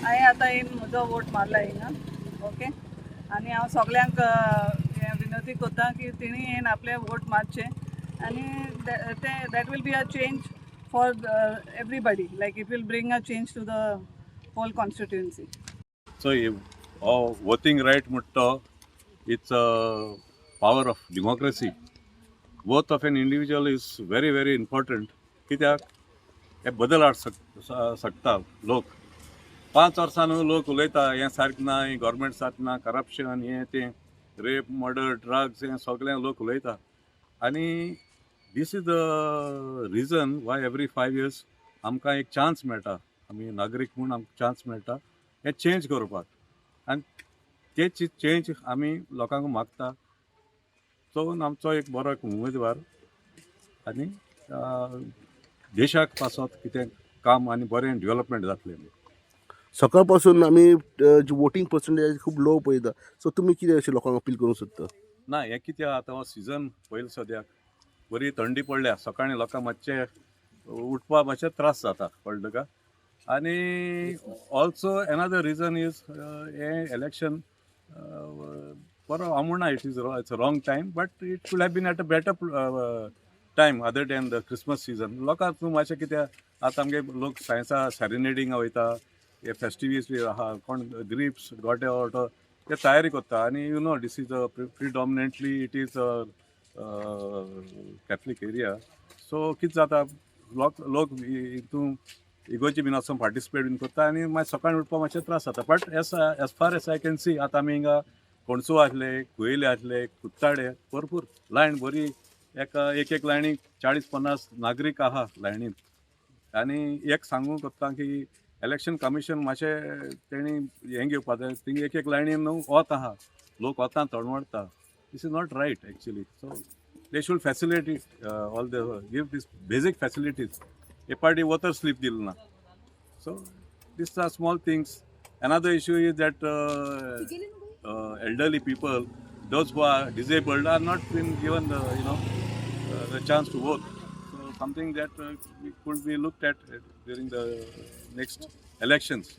हांवें आतां येवन म्हजो वोट मारला हिंगा ओके आनी हांव सगळ्यांक विनंती करता की तेणी येवन आपलें वोट मारचें आनी that will be a change for everybody like it will bring a change to the whole constituency. So voting right म्हणटा it's a power of democracy. Vote of an individual is very very important. कित्याक हे बदल हाड शकता लोक 5 वर्सां लोक उलयता हें सारकें ना हें गव्हर्मेंट सारकें ना करप्शन हें तें रेप मर्डर ड्रग्स हें सगळें लोक उलयता आनी this is the reason why every 5 years आमकां एक चान्स मेळटा आमी नागरीक म्हूण आमकां चान्स मेळटा हें चेंज करपाक आनी तेच चेंज आमी लोकांक मागता तो आमचो एक बरो उमेदवार आनी देशाक पासत कितें काम आनी बरें डेव्हलपमेंट जातलें. सकाळपासून आमी वोटींग पर्संटेज खूब लो पळयता सो तुमी कितें अशें लोकांक अपील करूंक सोदता? ना हें कितें आतां हो सिजन पयलीं सद्याक बरी थंडी पडल्या सकाळीं लोकांक मातशें उठपा मातशें त्रास जाता कळ्ळें तुका आनी ऑल्सो एनदर रिजन इज हें इलेक्शन बरो हांव म्हणना it's a wrong time but it should have been at a better time other than the Christmas season लोकांक मातशें कितें आतां आमगे लोक सायन्सा सॅरिनेडींग वयता हे फेस्टिवीज बी आहा कोण ग्रिप्स गोटे ओटो ते तयारी करता आनी you know this is प्रिडॉमिनेंटली it is Catholic area so कितें जाता लोक हितून इगोर्जी बीन वचून पार्टिसिपेट बीन करता आनी मागीर सकाळीं उठपाक मातशें त्रास जाता but as far as I can see आतां आमी हिंगा कोणसू आसले कुयेले आसले कुत्ताडे भरपूर लायन बरी एक लायनीक 40-50 नागरीक आहा लायनीन आनी एक सांगूंक सोदता की इलेक्शन कमिशन मातशें तेणी हें घेवपाक जाय थिंग एक लायनीन न्हू वत आहा लोक वतां तडमडटा this is not right actually so they should facility all the give these basic facilities हे पार्टी वॉटर स्लीप दिल ना so these are small things another issue is that elderly people those who are disabled are not been given the chance to vote so something that could be looked at during the next elections.